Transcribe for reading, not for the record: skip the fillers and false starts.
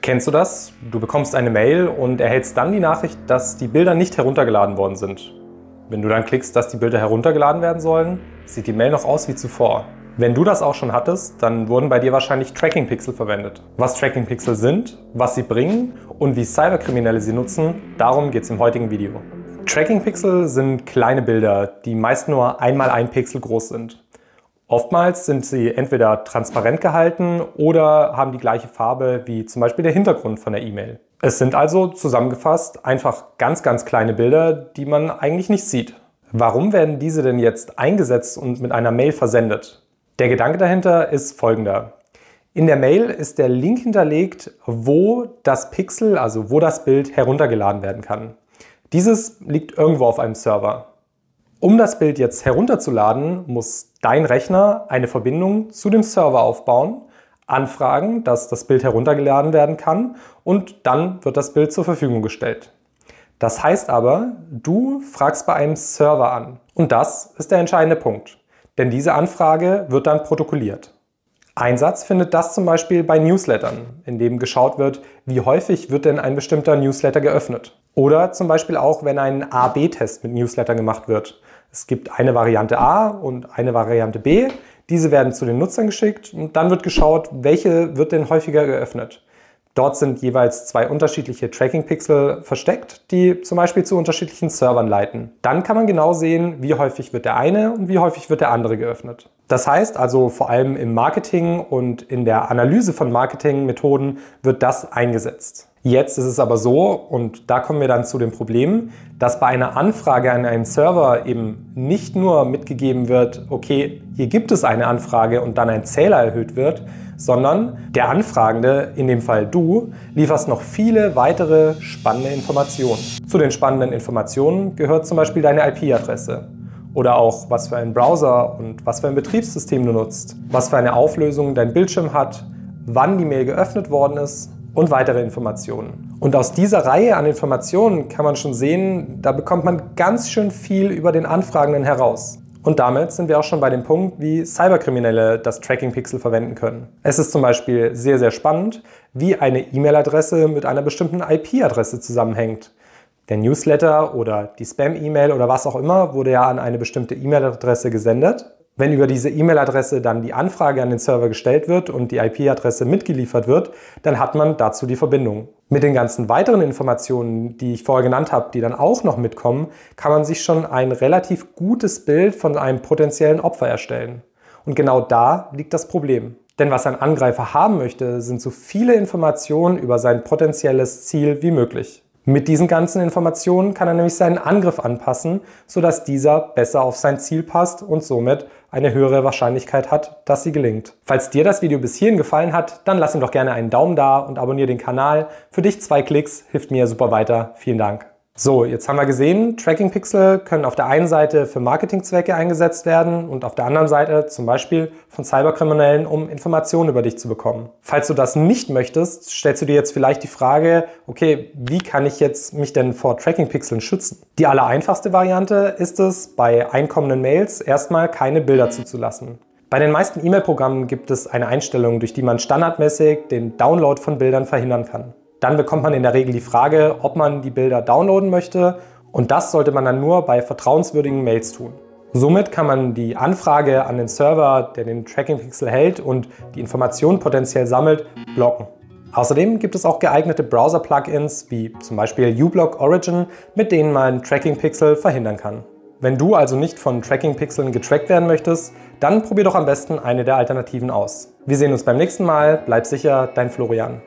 Kennst du das? Du bekommst eine Mail und erhältst dann die Nachricht, dass die Bilder nicht heruntergeladen worden sind. Wenn du dann klickst, dass die Bilder heruntergeladen werden sollen, sieht die Mail noch aus wie zuvor. Wenn du das auch schon hattest, dann wurden bei dir wahrscheinlich Tracking-Pixel verwendet. Was Tracking-Pixel sind, was sie bringen und wie Cyberkriminelle sie nutzen, darum geht es im heutigen Video. Tracking-Pixel sind kleine Bilder, die meist nur 1x1 Pixel groß sind. Oftmals sind sie entweder transparent gehalten oder haben die gleiche Farbe wie zum Beispiel der Hintergrund von der E-Mail. Es sind also zusammengefasst einfach ganz kleine Bilder, die man eigentlich nicht sieht. Warum werden diese denn jetzt eingesetzt und mit einer Mail versendet? Der Gedanke dahinter ist folgender. In der Mail ist der Link hinterlegt, wo das Pixel, also wo das Bild heruntergeladen werden kann. Dieses liegt irgendwo auf einem Server. Um das Bild jetzt herunterzuladen, muss dein Rechner eine Verbindung zu dem Server aufbauen, anfragen, dass das Bild heruntergeladen werden kann und dann wird das Bild zur Verfügung gestellt. Das heißt aber, du fragst bei einem Server an. Und das ist der entscheidende Punkt, denn diese Anfrage wird dann protokolliert. Einsatz findet das zum Beispiel bei Newslettern, in dem geschaut wird, wie häufig wird denn ein bestimmter Newsletter geöffnet. Oder zum Beispiel auch, wenn ein A/B-Test mit Newslettern gemacht wird. Es gibt eine Variante A und eine Variante B. Diese werden zu den Nutzern geschickt und dann wird geschaut, welche wird denn häufiger geöffnet. Dort sind jeweils zwei unterschiedliche Tracking-Pixel versteckt, die zum Beispiel zu unterschiedlichen Servern leiten. Dann kann man genau sehen, wie häufig wird der eine und wie häufig wird der andere geöffnet. Das heißt also, vor allem im Marketing und in der Analyse von Marketingmethoden wird das eingesetzt. Jetzt ist es aber so, und da kommen wir dann zu dem Problem, dass bei einer Anfrage an einen Server eben nicht nur mitgegeben wird, okay, hier gibt es eine Anfrage und dann ein Zähler erhöht wird, sondern der Anfragende, in dem Fall du, lieferst noch viele weitere spannende Informationen. Zu den spannenden Informationen gehört zum Beispiel deine IP-Adresse. Oder auch, was für einen Browser und was für ein Betriebssystem du nutzt, was für eine Auflösung dein Bildschirm hat, wann die Mail geöffnet worden ist und weitere Informationen. Und aus dieser Reihe an Informationen kann man schon sehen, da bekommt man ganz schön viel über den Anfragenden heraus. Und damit sind wir auch schon bei dem Punkt, wie Cyberkriminelle das Tracking-Pixel verwenden können. Es ist zum Beispiel sehr spannend, wie eine E-Mail-Adresse mit einer bestimmten IP-Adresse zusammenhängt. Der Newsletter oder die Spam-E-Mail oder was auch immer wurde ja an eine bestimmte E-Mail-Adresse gesendet. Wenn über diese E-Mail-Adresse dann die Anfrage an den Server gestellt wird und die IP-Adresse mitgeliefert wird, dann hat man dazu die Verbindung. Mit den ganzen weiteren Informationen, die ich vorher genannt habe, die dann auch noch mitkommen, kann man sich schon ein relativ gutes Bild von einem potenziellen Opfer erstellen. Und genau da liegt das Problem. Denn was ein Angreifer haben möchte, sind so viele Informationen über sein potenzielles Ziel wie möglich. Mit diesen ganzen Informationen kann er nämlich seinen Angriff anpassen, sodass dieser besser auf sein Ziel passt und somit eine höhere Wahrscheinlichkeit hat, dass sie gelingt. Falls dir das Video bis hierhin gefallen hat, dann lass ihm doch gerne einen Daumen da und abonniere den Kanal. Für dich 2 Klicks hilft mir super weiter. Vielen Dank. So, jetzt haben wir gesehen, Tracking-Pixel können auf der einen Seite für Marketingzwecke eingesetzt werden und auf der anderen Seite zum Beispiel von Cyberkriminellen, um Informationen über dich zu bekommen. Falls du das nicht möchtest, stellst du dir jetzt vielleicht die Frage, okay, wie kann ich jetzt mich denn vor Tracking-Pixeln schützen? Die allereinfachste Variante ist es, bei einkommenden Mails erstmal keine Bilder zuzulassen. Bei den meisten E-Mail-Programmen gibt es eine Einstellung, durch die man standardmäßig den Download von Bildern verhindern kann. Dann bekommt man in der Regel die Frage, ob man die Bilder downloaden möchte und das sollte man dann nur bei vertrauenswürdigen Mails tun. Somit kann man die Anfrage an den Server, der den Tracking-Pixel hält und die Informationen potenziell sammelt, blocken. Außerdem gibt es auch geeignete Browser-Plugins wie zum Beispiel uBlock Origin, mit denen man Tracking-Pixel verhindern kann. Wenn du also nicht von Tracking-Pixeln getrackt werden möchtest, dann probier doch am besten eine der Alternativen aus. Wir sehen uns beim nächsten Mal, bleib sicher, dein Florian.